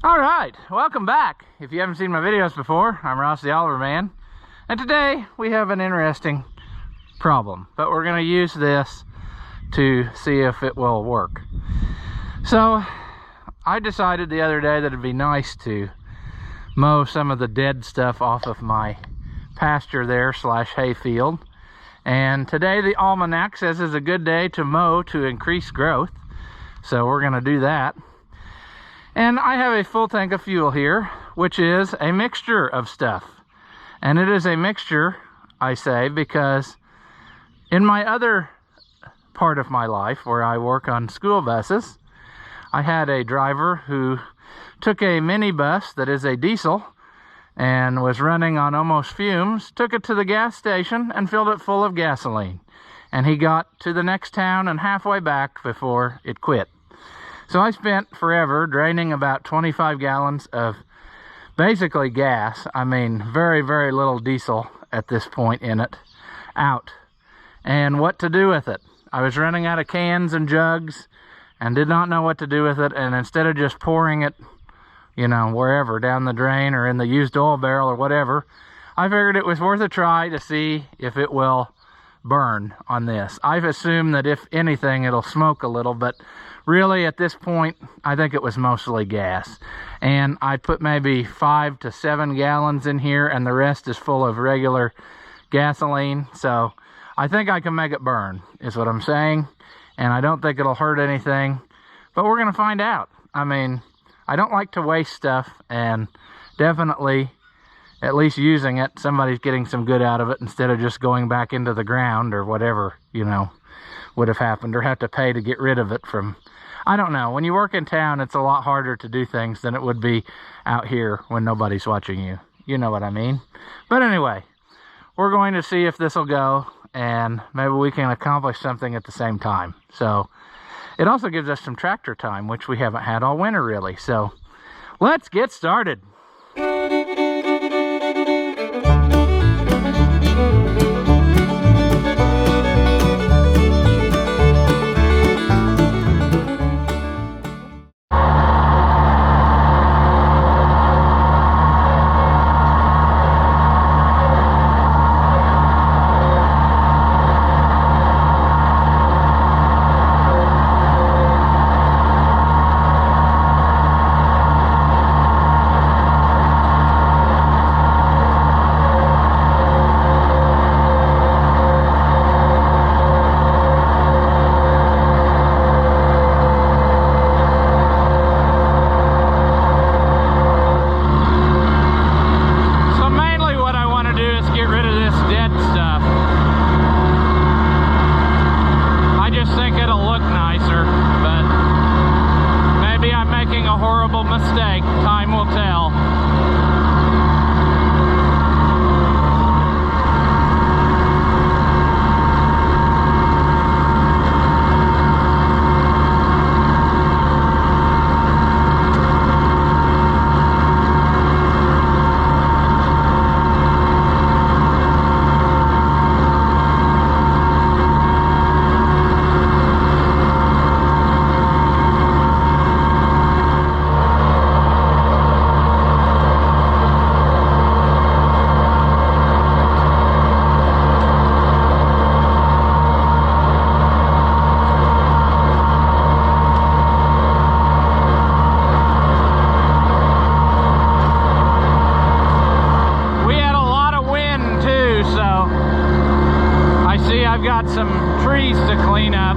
All right, welcome back. If you haven't seen my videos before, I'm Ross the Oliver Man, and today we have an interesting problem, but we're going to use this to see if it will work. So I decided the other day that it'd be nice to mow some of the dead stuff off of my pasture there slash hay field, and today the almanac says is a good day to mow to increase growth, so we're going to do that. And I have a full tank of fuel here, which is a mixture of stuff. And it is a mixture, I say, because in my other part of my life where I work on school buses, I had a driver who took a minibus that is a diesel and was running on almost fumes, took it to the gas station and filled it full of gasoline. And he got to the next town and halfway back before it quit. So I spent forever draining about 25 gallons of basically gas, I mean very, very little diesel at this point in it, out. And what to do with it. I was running out of cans and jugs and did not know what to do with it, and instead of just pouring it, you know, wherever, down the drain or in the used oil barrel or whatever, I figured it was worth a try to see if it will burn on this. I've assumed that if anything it'll smoke a little, but really at this point I think it was mostly gas. And I put maybe 5 to 7 gallons in here and the rest is full of regular gasoline, so I think I can make it burn is what I'm saying, and I don't think it'll hurt anything, but we're gonna find out. I mean, I don't like to waste stuff, and definitely at least using it, somebody's getting some good out of it instead of just going back into the ground or whatever, you know, would have happened, or have to pay to get rid of it from, I don't know. When you work in town, it's a lot harder to do things than it would be out here when nobody's watching you. You know what I mean? But anyway, we're going to see if this will go, and maybe we can accomplish something at the same time. So it also gives us some tractor time, which we haven't had all winter really. So let's get started. Mistake. Time will tell. I've got some trees to clean up.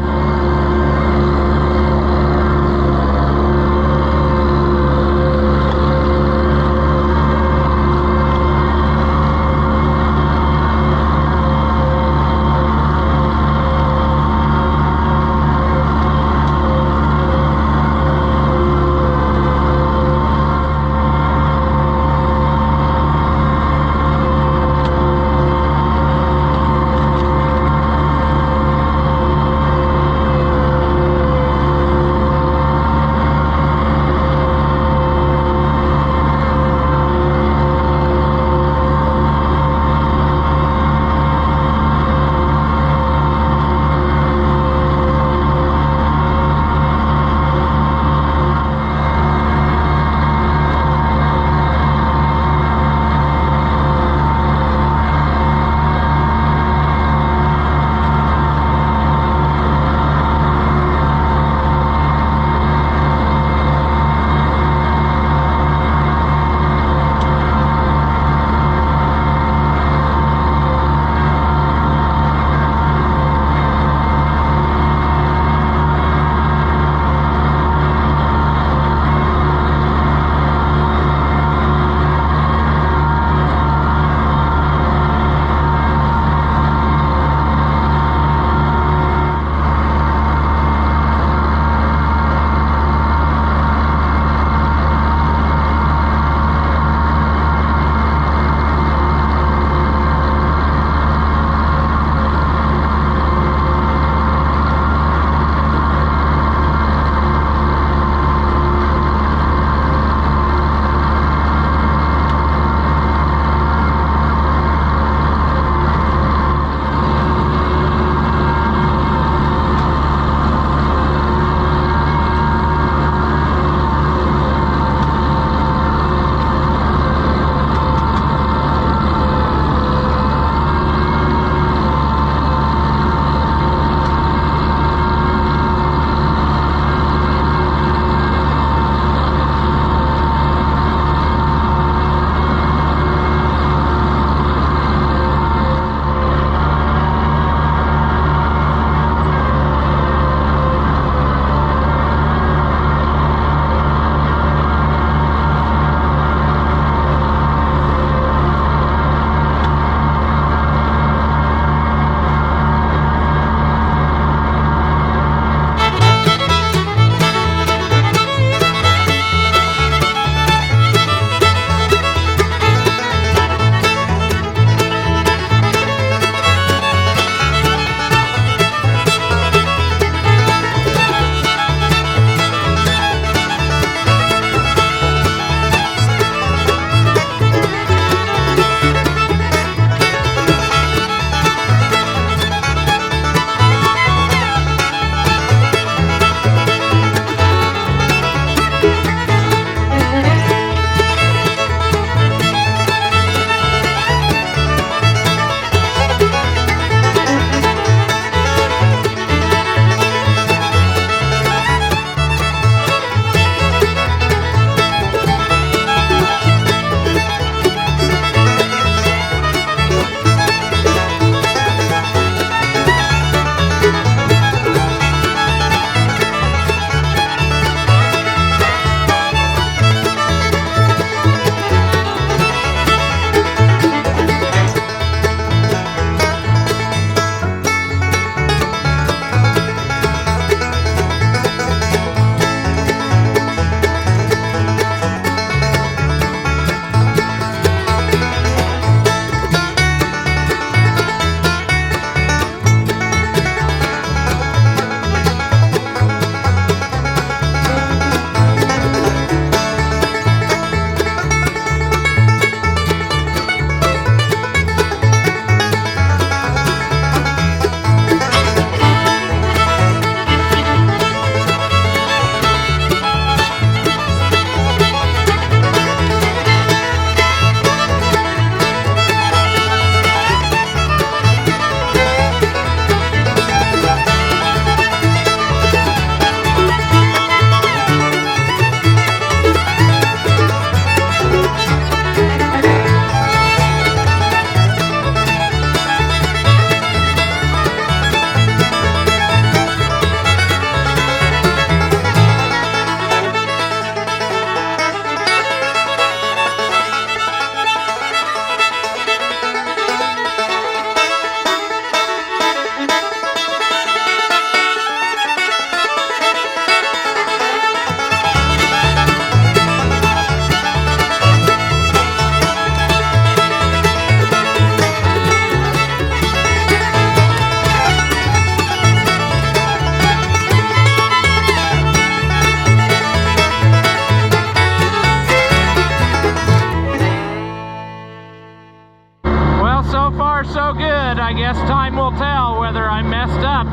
guess time will tell whether I messed up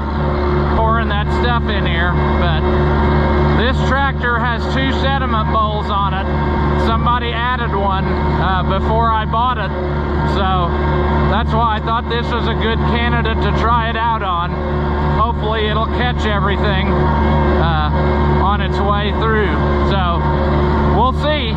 pouring that stuff in here, but this tractor has 2 sediment bowls on it. Somebody added one before I bought it, so that's why I thought this was a good candidate to try it out on. Hopefully it'll catch everything on its way through, so we'll see.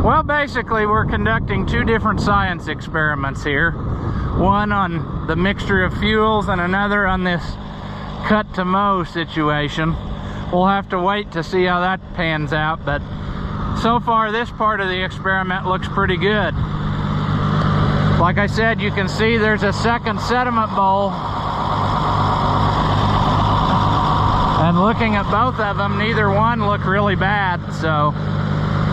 Well, basically we're conducting 2 different science experiments here. One on the mixture of fuels and another on this cut to mow situation. We'll have to wait to see how that pans out, but so far this part of the experiment looks pretty good. Like I said, you can see there's a second sediment bowl, and looking at both of them, neither one look really bad, so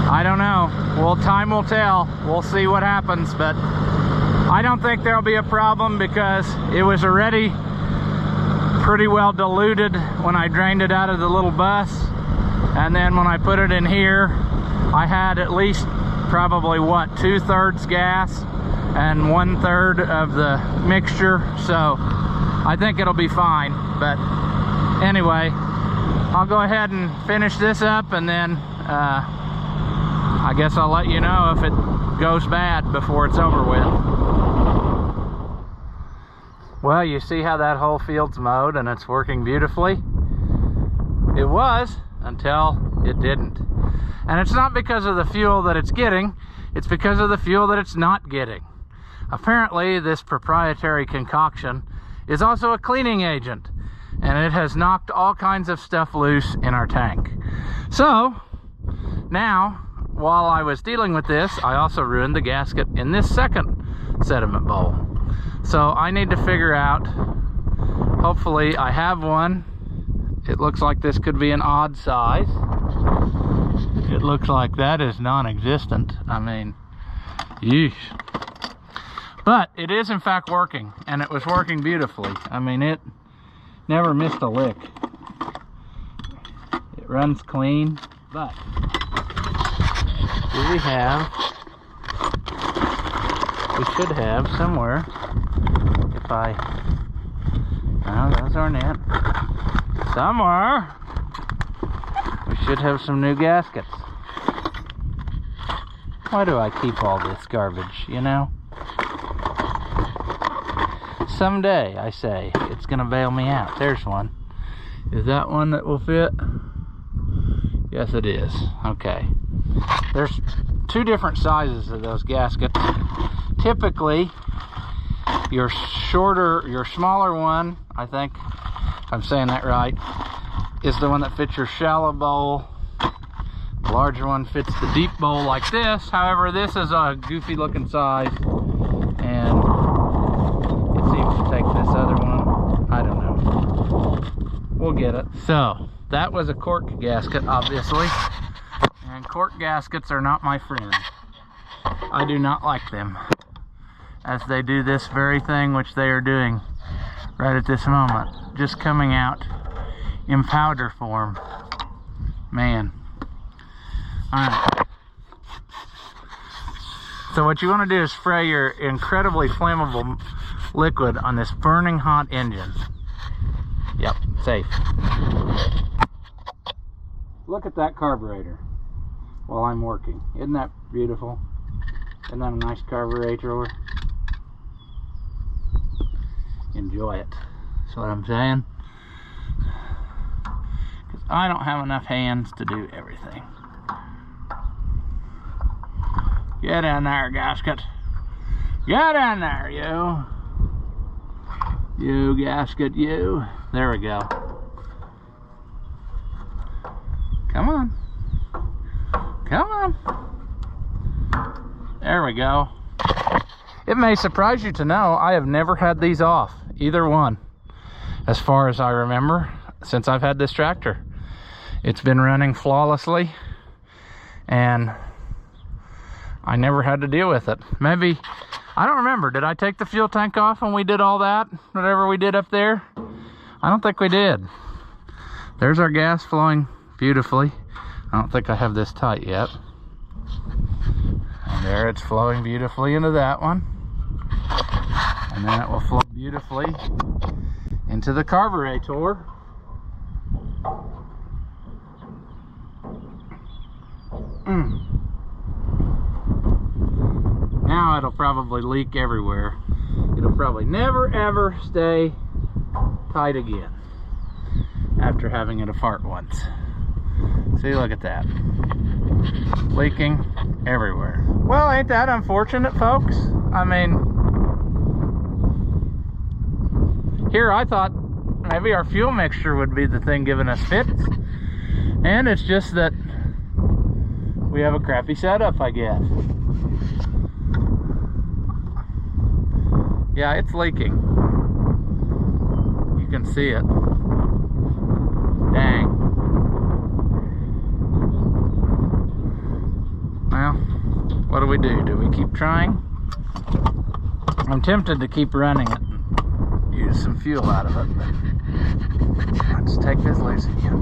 I don't know. Well, time will tell. We'll see what happens, but I don't think there'll be a problem because it was already pretty well diluted when I drained it out of the little bus, and then when I put it in here, I had at least probably what, 2/3 gas and 1/3 of the mixture, so I think it'll be fine. But anyway, I'll go ahead and finish this up, and then I guess I'll let you know if it goes bad before it's over with. Well, you see how that whole field's mowed and it's working beautifully? It was until it didn't. And it's not because of the fuel that it's getting, it's because of the fuel that it's not getting. Apparently, this proprietary concoction is also a cleaning agent, and it has knocked all kinds of stuff loose in our tank. So, now, while I was dealing with this, I also ruined the gasket in this second sediment bowl. So I need to figure out, hopefully I have one. It looks like this could be an odd size. It looks like that is non-existent. I mean, yeesh. But it is in fact working, and it was working beautifully. I mean, it never missed a lick. It runs clean, but here we should have somewhere, if I, no, those aren't it. Somewhere, we should have some new gaskets. Why do I keep all this garbage, you know? Someday, I say, it's gonna bail me out. There's one. Is that one that will fit? Yes, it is. Okay. There's two different sizes of those gaskets. Typically, your smaller one, I think, if I'm saying that right, is the one that fits your shallow bowl. The larger one fits the deep bowl like this. However, this is a goofy looking size, and it seems to take this other one. I don't know. We'll get it. So, that was a cork gasket, obviously. And cork gaskets are not my friend. I do not like them, as they do this very thing which they are doing right at this moment. Just coming out in powder form. Man. Alright. So what you want to do is spray your incredibly flammable liquid on this burning hot engine. Yep, safe. Look at that carburetor while I'm working. Isn't that beautiful? Isn't that a nice carburetor? Enjoy it. That's what I'm saying. Because I don't have enough hands to do everything. Get in there, gasket. Get in there, you. You, gasket, you. There we go. Come on. Come on. There we go. It may surprise you to know I have never had these off, either one, as far as I remember, since I've had this tractor. It's been running flawlessly, and I never had to deal with it. Maybe, I don't remember, did I take the fuel tank off when we did all that, whatever we did up there? I don't think we did. There's our gas flowing beautifully. I don't think I have this tight yet. And there it's flowing beautifully into that one. And then it will flow beautifully into the carburetor. Now it'll probably leak everywhere. It'll probably never ever stay tight again after having it apart once. See, look at that. Leaking everywhere. Well, ain't that unfortunate, folks? I mean, here I thought maybe our fuel mixture would be the thing giving us fits. And it's just that we have a crappy setup, I guess. Yeah, it's leaking. You can see it. Dang. Well, what do? Do we keep trying? I'm tempted to keep running it and use some fuel out of it, but let's take this loose again.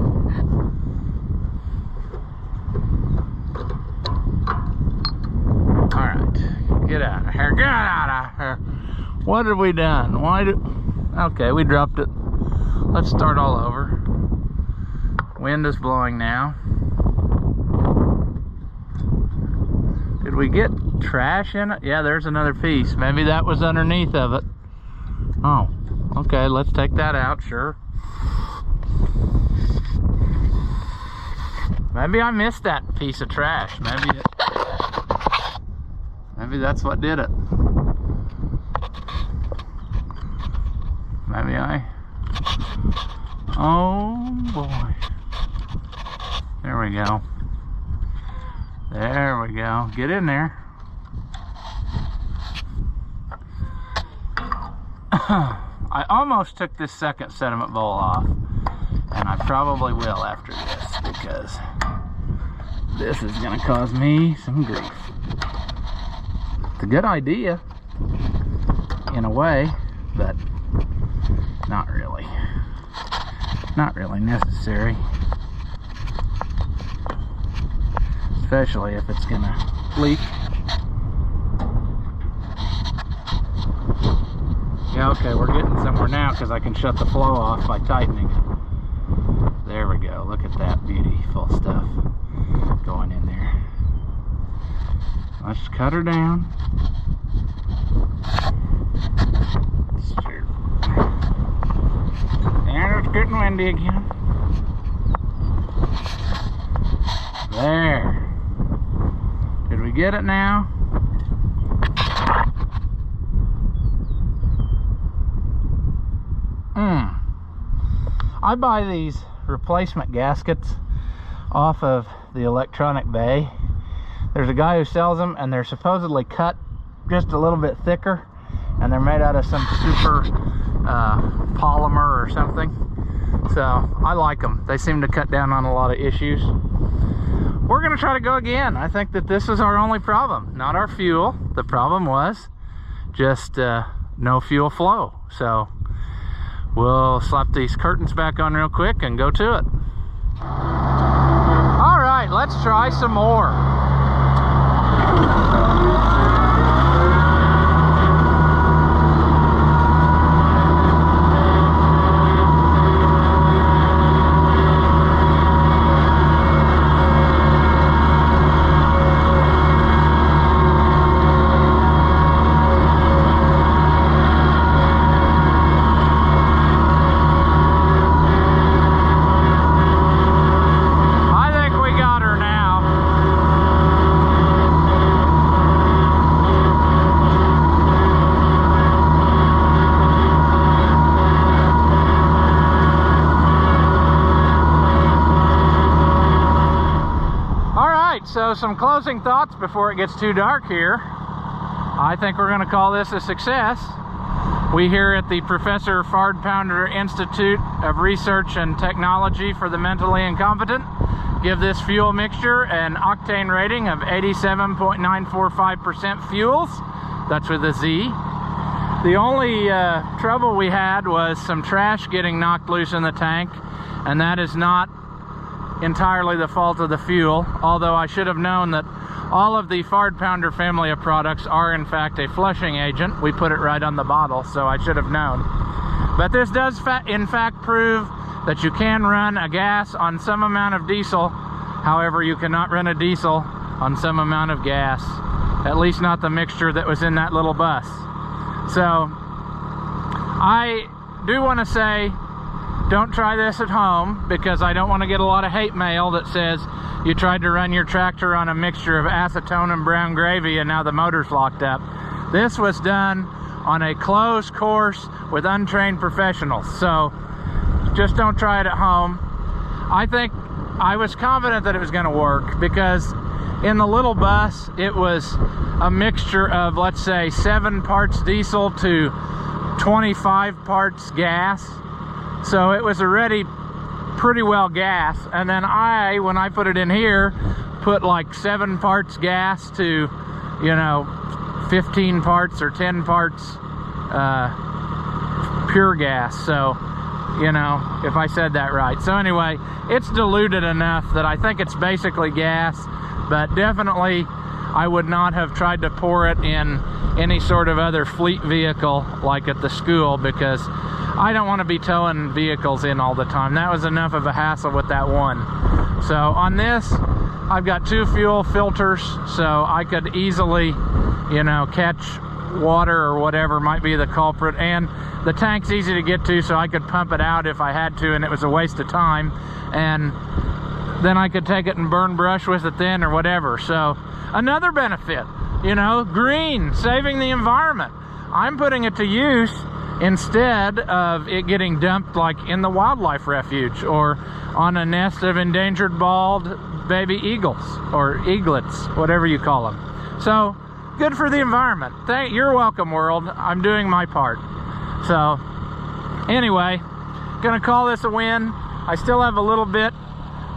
Alright, get out of here, get out of here. What have we done? Okay, we dropped it. Let's start all over. Wind is blowing now. Did we get trash in it? Yeah, there's another piece. Maybe that was underneath of it. Oh, okay, let's take that out, sure. Maybe I missed that piece of trash. Maybe that's what did it. Maybe oh boy. There we go. There we go. Get in there. I almost took this second sediment bowl off, and I probably will after this, because this is going to cause me some grief. It's a good idea. in a way, but not really. Not really necessary. Especially if it's gonna leak. Yeah, okay, we're getting somewhere now because I can shut the flow off by tightening. There we go. Look at that beautiful stuff going in there. Let's cut her down. And it's getting windy again. There. Did we get it now? I buy these replacement gaskets off of the electronic bay. There's a guy who sells them, and they're supposedly cut just a little bit thicker, and they're made out of some super polymer or something. So I like them. They seem to cut down on a lot of issues. We're gonna try to go again. I think that this is our only problem, not our fuel. The problem was just no fuel flow. So we'll slap these curtains back on real quick and go to it. All right, let's try some more. So some closing thoughts before it gets too dark here. I think we're going to call this a success. We here at the Professor Fard Pounder Institute of Research and Technology for the Mentally Incompetent give this fuel mixture an octane rating of 87.945% fuels. That's with a Z. The only trouble we had was some trash getting knocked loose in the tank, and that is not entirely the fault of the fuel, although I should have known that all of the Fard Pounder family of products are in fact a flushing agent. We put it right on the bottle, so I should have known. But this does in fact prove that you can run a gas on some amount of diesel. However, you cannot run a diesel on some amount of gas, at least not the mixture that was in that little bus. So I do want to say, don't try this at home, because I don't want to get a lot of hate mail that says you tried to run your tractor on a mixture of acetone and brown gravy and now the motor's locked up. This was done on a closed course with untrained professionals, so just don't try it at home. I think I was confident that it was going to work, because in the little bus it was a mixture of, let's say, 7 parts diesel to 25 parts gas. So it was already pretty well gas, and then when I put it in here, put like 7 parts gas to, 15 parts or 10 parts pure gas. So, if I said that right. So anyway, it's diluted enough that I think it's basically gas, but definitely I would not have tried to pour it in any sort of other fleet vehicle like at the school, because I don't want to be towing vehicles in all the time. That was enough of a hassle with that one. So on this, I've got 2 fuel filters, so I could easily, catch water or whatever might be the culprit. And the tank's easy to get to, so I could pump it out if I had to, and it was a waste of time. And then I could take it and burn brush with it then or whatever. So another benefit, green, saving the environment. I'm putting it to use instead of it getting dumped like in the wildlife refuge or on a nest of endangered bald baby eagles or eaglets, whatever you call them. So good for the environment. You're welcome, world. I'm doing my part. So anyway, gonna call this a win. I still have a little bit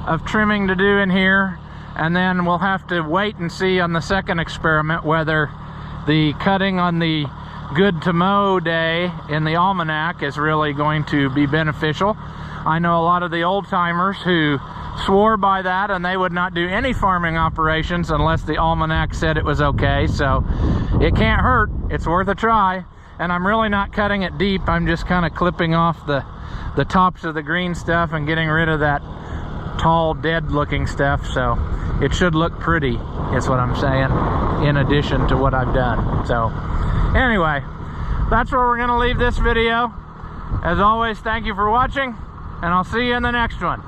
of trimming to do in here, and then we'll have to wait and see on the second experiment whether the cutting on the good to mow day in the almanac is really going to be beneficial. I know a lot of the old timers who swore by that, and they would not do any farming operations unless the almanac said it was okay. So it can't hurt, it's worth a try. And I'm really not cutting it deep, I'm just kind of clipping off the tops of the green stuff and getting rid of that tall dead looking stuff, so it should look pretty is what I'm saying, in addition to what I've done. So anyway, that's where we're going to leave this video. As always, thank you for watching, and I'll see you in the next one.